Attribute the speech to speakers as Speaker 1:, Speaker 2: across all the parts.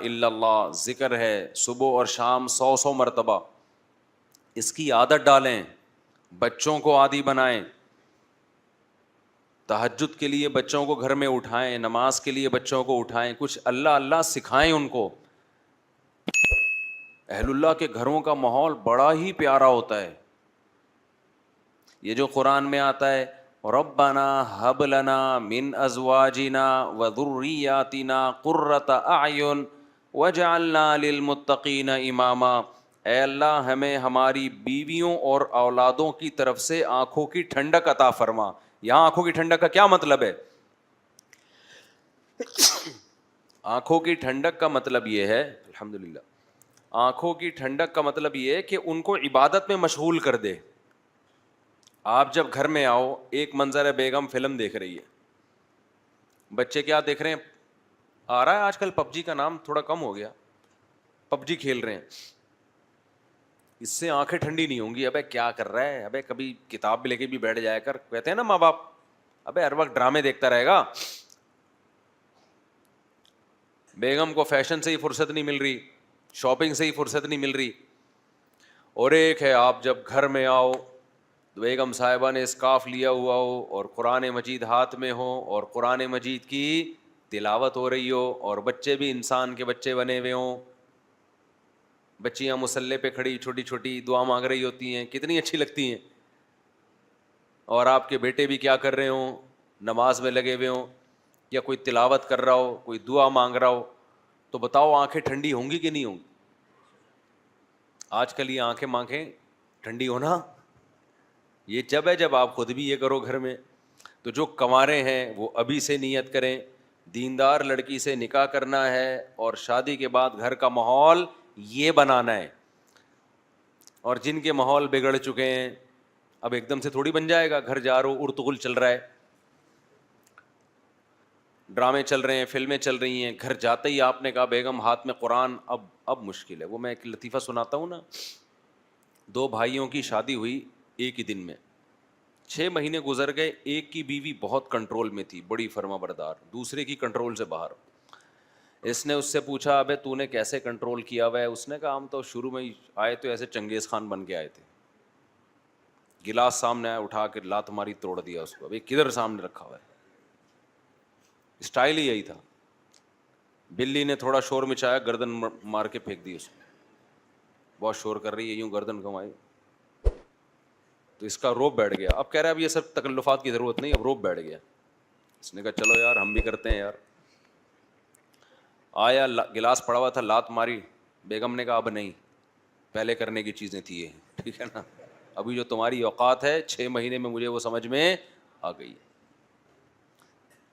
Speaker 1: الا اللہ ذکر ہے صبح اور شام 100 مرتبہ. اس کی عادت ڈالیں, بچوں کو عادی بنائیں. تہجد کے لیے بچوں کو گھر میں اٹھائیں, نماز کے لیے بچوں کو اٹھائیں, کچھ اللہ اللہ سکھائیں ان کو. اہل اللہ کے گھروں کا ماحول بڑا ہی پیارا ہوتا ہے. یہ جو قرآن میں آتا ہے ربنا ہب لنا من ازواجنا وذریاتنا قرۃ اعین وجعلنا للمتقین اماما, اے اللہ ہمیں ہماری بیویوں اور اولادوں کی طرف سے آنکھوں کی ٹھنڈک عطا فرما. یہاں آنکھوں کی ٹھنڈک کا کیا مطلب ہے؟ آنکھوں کی ٹھنڈک کا مطلب یہ ہے, الحمدللہ, آنکھوں کی ٹھنڈک کا مطلب یہ ہے کہ ان کو عبادت میں مشغول کر دے. آپ جب گھر میں آؤ, ایک منظر ہے, بیگم فلم دیکھ رہی ہے, بچے کیا دیکھ رہے ہیں, آ رہا ہے آج کل پب جی کا نام تھوڑا کم ہو گیا, پب جی کھیل رہے ہیں. اس سے آنکھیں ٹھنڈی نہیں ہوں گی. ابے کیا کر رہا ہے, ابے کبھی کتاب بھی لے کے بھی بیٹھ جایا کر. کہتے ہیں نا ماں باپ, ابے ہر وقت ڈرامے دیکھتا رہے گا. بیگم کو فیشن سے ہی فرصت نہیں مل رہی, شاپنگ سے ہی فرصت نہیں مل رہی. اور ایک ہے آپ جب گھر میں آؤ, بیگم صاحبہ نے اسکارف لیا ہوا ہو اور قرآن مجید ہاتھ میں ہو اور قرآن مجید کی تلاوت ہو رہی ہو, اور بچے بھی انسان کے بچے بنے ہوئے ہوں, بچیاں مصلے پہ کھڑی چھوٹی چھوٹی دعا مانگ رہی ہوتی ہیں, کتنی اچھی لگتی ہیں. اور آپ کے بیٹے بھی کیا کر رہے ہوں, نماز میں لگے ہوئے ہوں, یا کوئی تلاوت کر رہا ہو, کوئی دعا مانگ رہا ہو, تو بتاؤ آنکھیں ٹھنڈی ہوں گی کہ نہیں ہوں گی؟ آج کل یہ آنکھیں ٹھنڈی ہونا یہ جب ہے جب آپ خود بھی یہ کرو گھر میں. تو جو کنوارے ہیں وہ ابھی سے نیت کریں, دیندار لڑکی سے نکاح کرنا ہے اور شادی کے بعد گھر کا ماحول یہ بنانا ہے. اور جن کے ماحول بگڑ چکے ہیں, اب ایک دم سے تھوڑی بن جائے گا. گھر جا رہو, ارتغل چل رہا ہے, ڈرامے چل رہے ہیں, فلمیں چل رہی ہیں, گھر جاتے ہی آپ نے کہا بیگم ہاتھ میں قرآن, اب مشکل ہے. وہ میں ایک لطیفہ سناتا ہوں نا, 2 بھائیوں کی شادی ہوئی ایک ہی دن میں, 6 مہینے گزر گئے. ایک کی بیوی بہت کنٹرول میں تھی, بڑی فرما بردار, دوسرے کی کنٹرول سے باہر. اس نے اس سے پوچھا ابے تو نے کیسے کنٹرول کیا ہوا ہے؟ اس نے کہا ہم تو شروع میں ہی آئے تو ایسے چنگیز خان بن کے آئے تھے. گلاس سامنے آیا, اٹھا کے لات ماری, توڑ دیا اس کو. ابھی کدھر سامنے رکھا ہوا ہے, اسٹائل ہی یہی تھا. بلی نے تھوڑا شور مچایا, گردن مار کے پھینک دی اس کو. بہت شور کر رہی ہے, یوں گردن گھمائی تو اس کا روب بیٹھ گیا. اب کہہ رہا ہے اب یہ سب تکلفات کی ضرورت نہیں, اب روب بیٹھ گیا. اس نے کہا چلو یار ہم بھی کرتے ہیں یار. آیا, گلاس پڑا ہوا تھا, لات ماری. بیگم نے کہا اب نہیں, پہلے کرنے کی چیزیں تھی یہ, ٹھیک ہے نا, ابھی جو تمہاری اوقات ہے 6 مہینے میں مجھے وہ سمجھ میں آ گئی.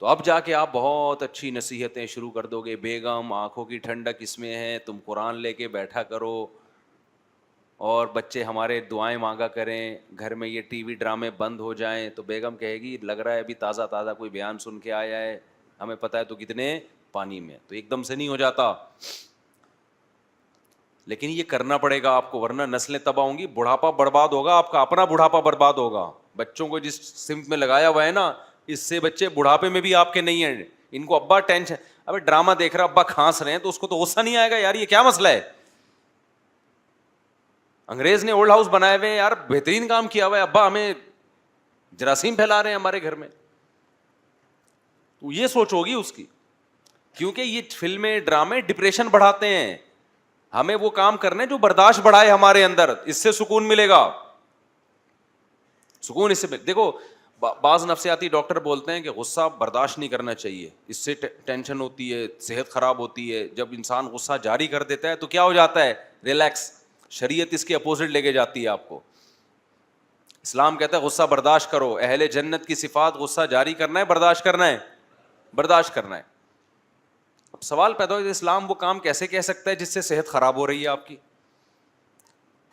Speaker 1: تو اب جا کے آپ بہت اچھی نصیحتیں شروع کر دو گے. بیگم آنکھوں کی ٹھنڈک اس میں ہے, تم قرآن لے کے بیٹھا کرو, اور بچے ہمارے دعائیں مانگا کریں, گھر میں یہ ٹی وی ڈرامے بند ہو جائیں. تو بیگم کہے گی لگ رہا ہے ابھی تازہ تازہ کوئی بیان سن کے آیا ہے, ہمیں پتہ ہے تو کتنے پانی میں. تو ایک دم سے نہیں ہو جاتا, لیکن یہ کرنا پڑے گا آپ کو, ورنہ نسلیں تباہ ہوں گی, بڑھاپا برباد ہوگا, آپ کا اپنا بڑھاپا برباد ہوگا. بچوں کو جس سمت میں لگایا ہوا ہے نا, اس سے بچے بڑھاپے میں بھی آپ کے نہیں ہیں. ان کو ابا ٹینشن, ابے ڈرامہ دیکھ رہا, ابا کھانس رہے ہیں تو اس کو تو غصہ نہیں آئے گا یار یہ کیا مسئلہ ہے. انگریز نے اولڈ ہاؤس بنائے ہوئے یار, بہترین کام کیا ہوا ہے, ابا ہمیں جراثیم پھیلا رہے ہیں ہمارے گھر میں. تو یہ سوچ ہوگی اس کی, کیونکہ یہ فلمیں ڈرامے ڈپریشن بڑھاتے ہیں. ہمیں وہ کام کرنے جو برداشت بڑھائے ہمارے اندر, اس سے سکون ملے گا. سکون اس سے دیکھو, بعض نفسیاتی ڈاکٹر بولتے ہیں کہ غصہ برداشت نہیں کرنا چاہیے, اس سے ٹینشن ہوتی ہے, صحت خراب ہوتی ہے. جب انسان غصہ جاری کر دیتا ہے تو کیا ہو جاتا ہے, ریلیکس. شریعت اس کے اپوزٹ لے کے جاتی ہے آپ کو. اسلام کہتا ہے غصہ برداشت کرو. اہل جنت کی صفات غصہ جاری کرنا ہے, برداشت کرنا ہے, برداشت کرنا ہے. اب سوال پیدا ہو کہ اسلام وہ کام کیسے کہہ سکتا ہے جس سے صحت خراب ہو رہی ہے آپ کی.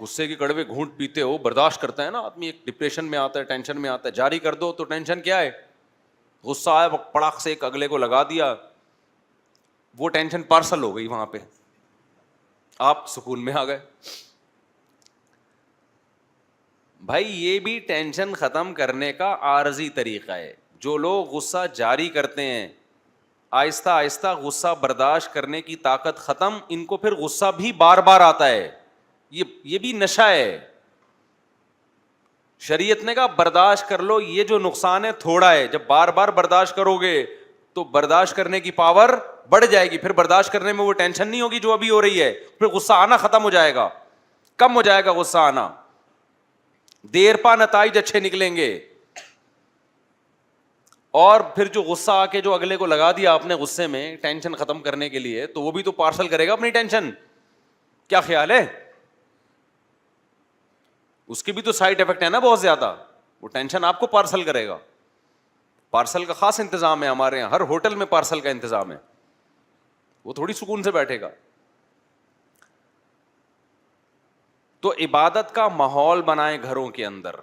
Speaker 1: غصے کے کڑوے گھونٹ پیتے ہو, برداشت کرتا ہے نا آدمی, ایک ڈپریشن میں آتا ہے, ٹینشن میں آتا ہے, جاری کر دو تو ٹینشن کیا ہے, غصہ آیا پڑاخ سے ایک اگلے کو لگا دیا, وہ ٹینشن پارسل ہو گئی وہاں پہ, آپ سکون میں آ گئے. بھائی یہ بھی ٹینشن ختم کرنے کا عارضی طریقہ ہے. جو لوگ غصہ جاری کرتے ہیں آہستہ آہستہ غصہ برداشت کرنے کی طاقت ختم, ان کو پھر غصہ بھی بار بار آتا ہے. یہ بھی نشہ ہے. شریعت نے کہا برداشت کر لو, یہ جو نقصان ہے تھوڑا ہے, جب بار بار برداشت کرو گے تو برداشت کرنے کی پاور بڑھ جائے گی, پھر برداشت کرنے میں وہ ٹینشن نہیں ہوگی جو ابھی ہو رہی ہے, پھر غصہ آنا ختم ہو جائے گا, کم ہو جائے گا غصہ آنا, دیر پا نتائج اچھے نکلیں گے. اور پھر جو غصہ آ کے جو اگلے کو لگا دیا آپ نے غصے میں ٹینشن ختم کرنے کے لیے, تو وہ بھی تو پارسل کرے گا اپنی ٹینشن. کیا خیال ہے؟ اس کی بھی تو سائڈ افیکٹ ہے نا بہت زیادہ, وہ ٹینشن آپ کو پارسل کرے گا. پارسل کا خاص انتظام ہے ہمارے یہاں, ہر ہوٹل میں پارسل کا انتظام ہے, وہ تھوڑی سکون سے بیٹھے گا. تو عبادت کا ماحول بنائیں گھروں کے اندر,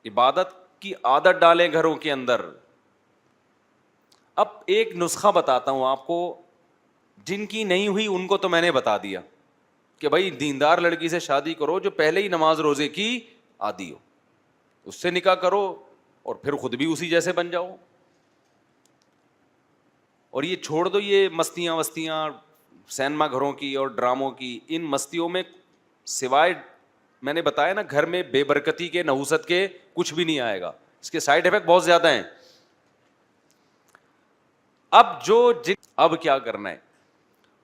Speaker 1: عبادت کی عادت ڈالیں گھروں کے اندر. اب ایک نسخہ بتاتا ہوں آپ کو, جن کی نہیں ہوئی ان کو تو میں نے بتا دیا کہ بھائی دیندار لڑکی سے شادی کرو جو پہلے ہی نماز روزے کی عادی ہو, اس سے نکاح کرو اور پھر خود بھی اسی جیسے بن جاؤ. اور یہ چھوڑ دو یہ مستیاں وستیاں سینما گھروں کی اور ڈراموں کی, ان مستیوں میں سوائے میں نے بتایا نا گھر میں بے برکتی کے نحوست کے کچھ بھی نہیں آئے گا, اس کے سائڈ افیکٹ بہت زیادہ ہیں. اب کیا کرنا ہے,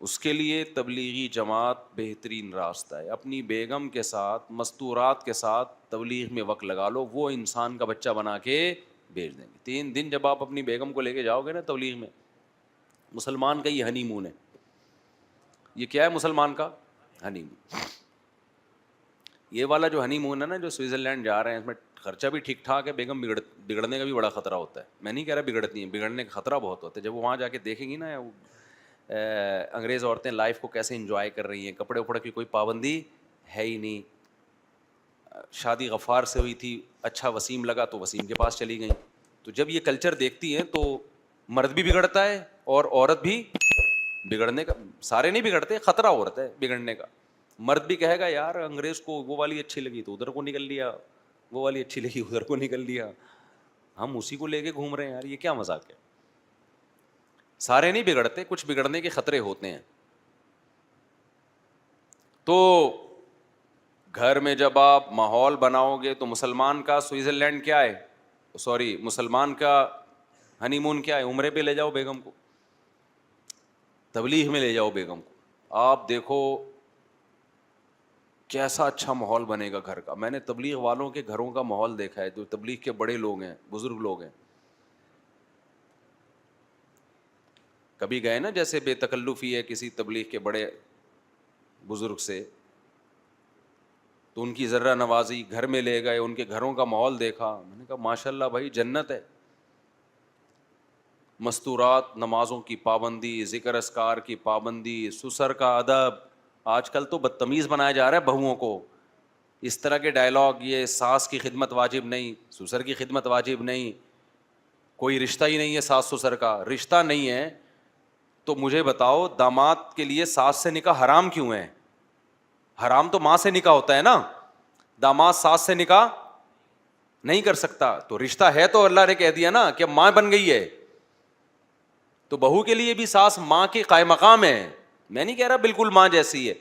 Speaker 1: اس کے لیے تبلیغی جماعت بہترین راستہ ہے. اپنی بیگم کے ساتھ مستورات کے ساتھ تبلیغ میں وقت لگا لو, وہ انسان کا بچہ بنا کے بھیج دیں گے. 3 دن جب آپ اپنی بیگم کو لے کے جاؤ گے نا تبلیغ میں, مسلمان کا یہ ہنی مون ہے. یہ کیا ہے مسلمان کا ہنی مون؟ یہ والا جو ہنی مون ہے نا جو سوئٹزرلینڈ جا رہے ہیں, اس میں خرچہ بھی ٹھیک ٹھاک ہے, بیگم بگڑنے کا بھی بڑا خطرہ ہوتا ہے. میں نہیں کہہ رہا بگڑتی ہیں, بگڑنے کا خطرہ بہت ہوتا ہے. جب وہ وہاں جا کے دیکھیں گی نا انگریز عورتیں لائف کو کیسے انجوائے کر رہی ہیں, کپڑے وپڑے کی کوئی پابندی ہے ہی نہیں. شادی غفار سے ہوئی تھی, اچھا وسیم لگا تو وسیم کے پاس چلی گئیں. تو جب یہ کلچر دیکھتی ہیں تو مرد بھی بگڑتا ہے اور عورت بھی بگڑنے کا, سارے نہیں بگڑتے, خطرہ عورت ہے بگڑنے کا. مرد بھی کہے گا یار انگریز کو وہ والی اچھی لگی تو ادھر کو نکل لیا, وہ والی اچھی لگی ادھر کو نکل لیا, ہم اسی کو لے کے گھوم رہے ہیں یار, یہ کیا مذاق ہے. سارے نہیں بگڑتے, کچھ بگڑنے کے خطرے ہوتے ہیں. تو گھر میں جب آپ ماحول بناؤ گے تو مسلمان کا سوئٹزرلینڈ کیا ہے, سوری مسلمان کا ہنی مون کیا ہے, عمرے پہ لے جاؤ بیگم کو, تبلیغ میں لے جاؤ بیگم کو, آپ دیکھو کیسا اچھا ماحول بنے گا گھر کا. میں نے تبلیغ والوں کے گھروں کا ماحول دیکھا ہے, جو تبلیغ کے بڑے لوگ ہیں, بزرگ لوگ ہیں. کبھی گئے نا جیسے بے تکلفی ہے کسی تبلیغ کے بڑے بزرگ سے, تو ان کی ذرہ نوازی, گھر میں لے گئے, ان کے گھروں کا ماحول دیکھا, میں نے کہا ماشاء اللہ بھائی جنت ہے. مستورات, نمازوں کی پابندی, ذکر اذکار کی پابندی, سسر کا ادب. آج کل تو بدتمیز بنایا جا رہا ہے بہوؤں کو, اس طرح کے ڈائلاگ, یہ ساس کی خدمت واجب نہیں, سسر کی خدمت واجب نہیں, کوئی رشتہ ہی نہیں ہے ساس سسر کا. رشتہ نہیں ہے تو مجھے بتاؤ داماد کے لیے ساس سے نکاح حرام کیوں ہے؟ حرام تو ماں سے نکاح ہوتا ہے نا, داماد ساس سے نکاح نہیں کر سکتا. تو رشتہ ہے تو اللہ نے کہہ دیا نا کہ ماں بن گئی ہے, تو بہو کے لیے بھی ساس ماں کے قائم مقام ہے. میں نہیں کہہ رہا بالکل ماں جیسی ہے,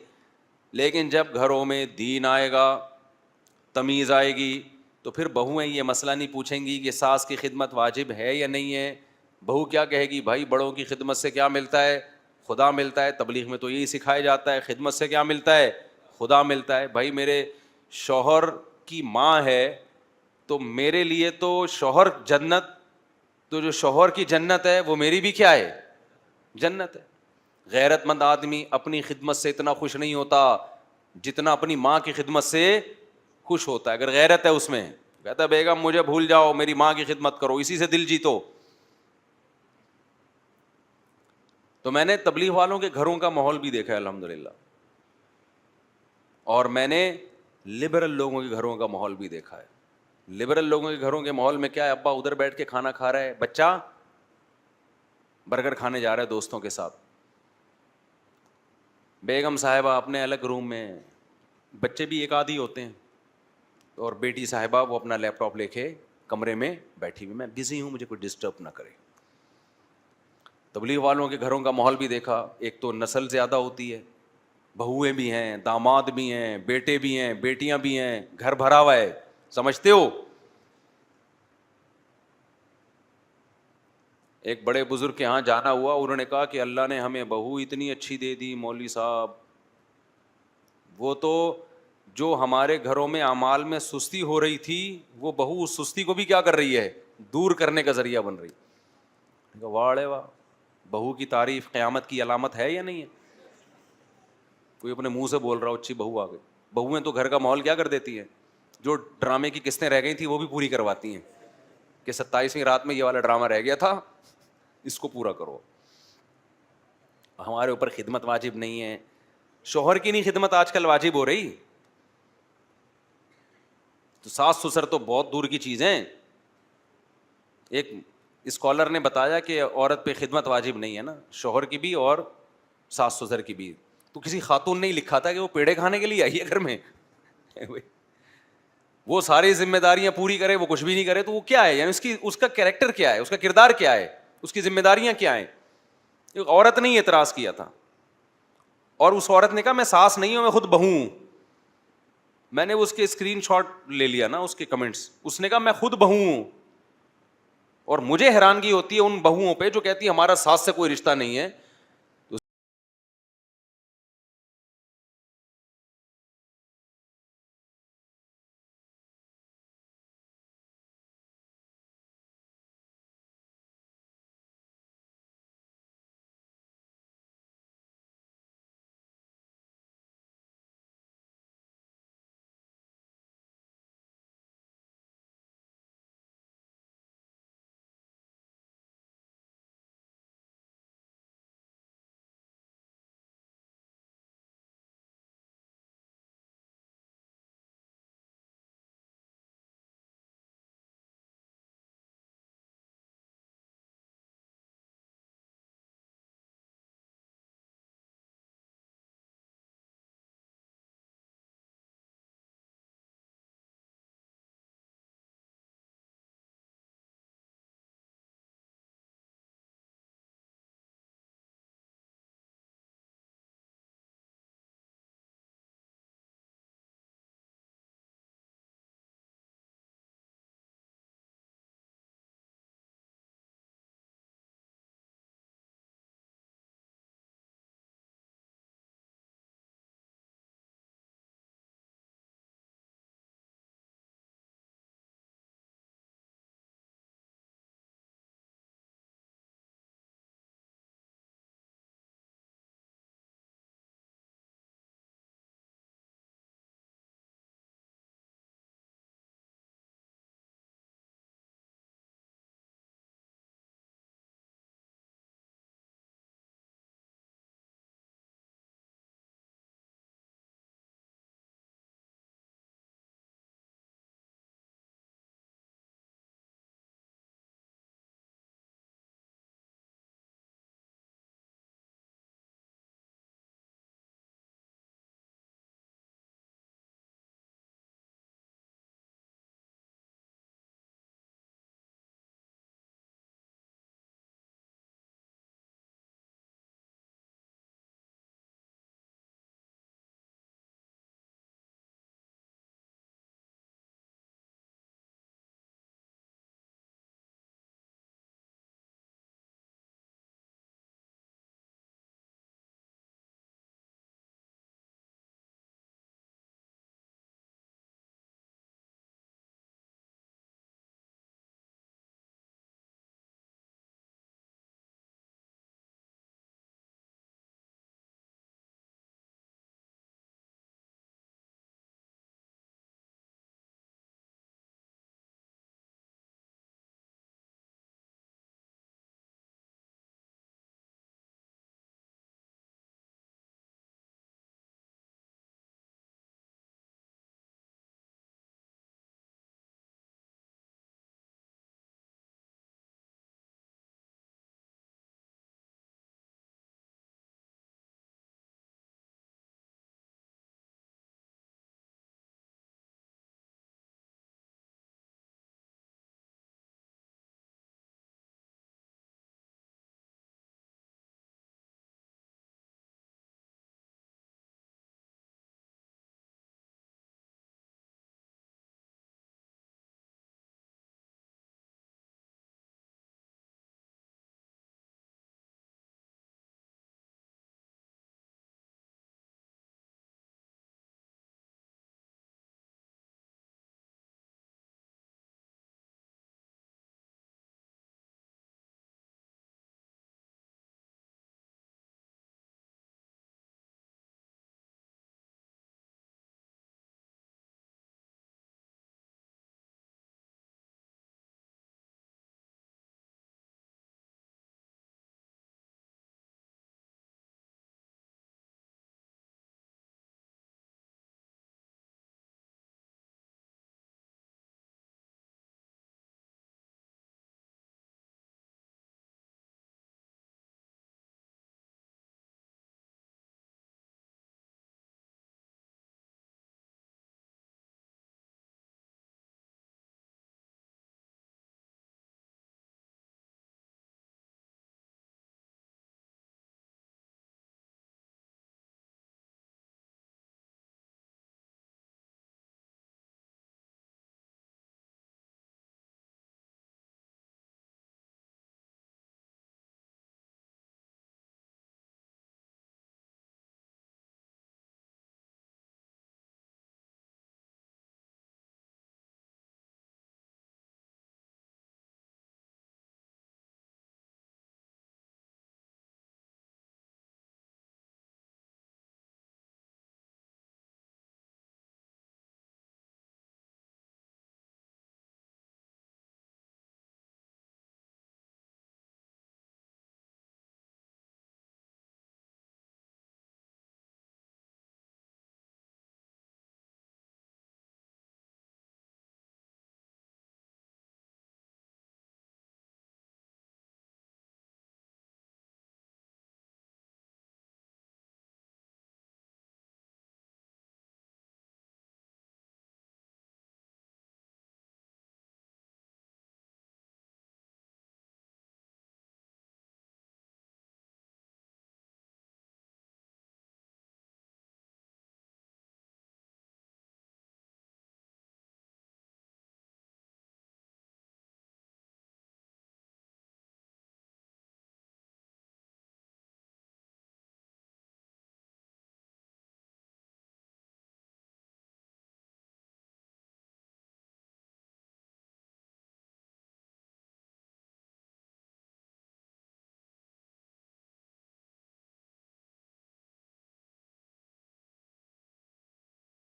Speaker 1: لیکن جب گھروں میں دین آئے گا, تمیز آئے گی, تو پھر بہویں یہ مسئلہ نہیں پوچھیں گی کہ ساس کی خدمت واجب ہے یا نہیں ہے. بہو کیا کہے گی, بھائی بڑوں کی خدمت سے کیا ملتا ہے, خدا ملتا ہے. تبلیغ میں تو یہی سکھایا جاتا ہے, خدمت سے کیا ملتا ہے, خدا ملتا ہے. بھائی میرے شوہر کی ماں ہے تو میرے لیے تو شوہر جنت, تو جو شوہر کی جنت ہے وہ میری بھی کیا ہے, جنت ہے. غیرت مند آدمی اپنی خدمت سے اتنا خوش نہیں ہوتا جتنا اپنی ماں کی خدمت سے خوش ہوتا ہے. اگر غیرت ہے اس میں, کہتا ہے بیگم مجھے بھول جاؤ, میری ماں کی خدمت کرو, اسی سے دل جیتو. تو میں نے تبلیغ والوں کے گھروں کا ماحول بھی دیکھا ہے الحمدللہ, اور میں نے لبرل لوگوں کے گھروں کا ماحول بھی دیکھا ہے. لبرل لوگوں کے گھروں کے ماحول میں کیا ہے, ابا ادھر بیٹھ کے کھانا کھا رہا ہے, بچہ برگر کھانے جا رہا ہے دوستوں کے ساتھ, بیگم صاحبہ اپنے الگ روم میں, بچے بھی ایک آدھی ہوتے ہیں, اور بیٹی صاحبہ وہ اپنا لیپ ٹاپ لے کے کمرے میں بیٹھی ہوئی, میں بزی ہوں مجھے کوئی ڈسٹرب نہ کرے. تبلیغ والوں کے گھروں کا ماحول بھی دیکھا, ایک تو نسل زیادہ ہوتی ہے, بہویں بھی ہیں, داماد بھی ہیں, بیٹے بھی ہیں, بیٹیاں بھی ہیں, گھر بھرا ہوا ہے, سمجھتے ہو. ایک بڑے بزرگ کے ہاں جانا ہوا, انہوں نے کہا کہ اللہ نے ہمیں بہو اتنی اچھی دے دی مولوی صاحب, وہ تو جو ہمارے گھروں میں اعمال میں سستی ہو رہی تھی, وہ بہو اس سستی کو بھی کیا کر رہی ہے, دور کرنے کا ذریعہ بن رہی. واہ رے واہ, بہو کی تعریف قیامت کی علامت ہے یا نہیں ہے؟ کوئی اپنے منہ سے بول رہا ہو اچھی بہو آ گئی. بہویں تو گھر کا ماحول کیا کر دیتی ہیں, جو ڈرامے کی قسطیں رہ گئی تھی وہ بھی پوری کرواتی ہیں, کہ 27ویں رات میں یہ والا ڈرامہ رہ گیا تھا, اس کو پورا کرو. ہمارے اوپر خدمت واجب نہیں ہے, شوہر کی نہیں خدمت آج کل واجب ہو رہی, تو ساس سسر تو بہت دور کی چیز ہیں. ایک اسکالر نے بتایا کہ عورت پہ خدمت واجب نہیں ہے نا, شوہر کی بھی اور ساس سسر کی بھی. تو کسی خاتون نے لکھا تھا کہ وہ پیڑے کھانے کے لیے آئی ہے گھر میں, وہ ساری ذمہ داریاں پوری کرے, وہ کچھ بھی نہیں کرے, تو وہ کیا ہے, یعنی اس کا کیریکٹر کیا ہے, اس کا کردار کیا ہے, اس کی ذمہ داریاں کیا ہیں. ایک عورت نے اعتراض کیا تھا, اور اس عورت نے کہا میں ساس نہیں ہوں, میں خود بہو ہوں. میں نے اس کے اسکرین شاٹ لے لیا نا, اس کے کمنٹس, اس نے کہا میں خود بہو ہوں. اور مجھے حیرانگی ہوتی ہے ان بہوؤں پہ جو کہتی ہے ہمارا ساس سے کوئی رشتہ نہیں ہے.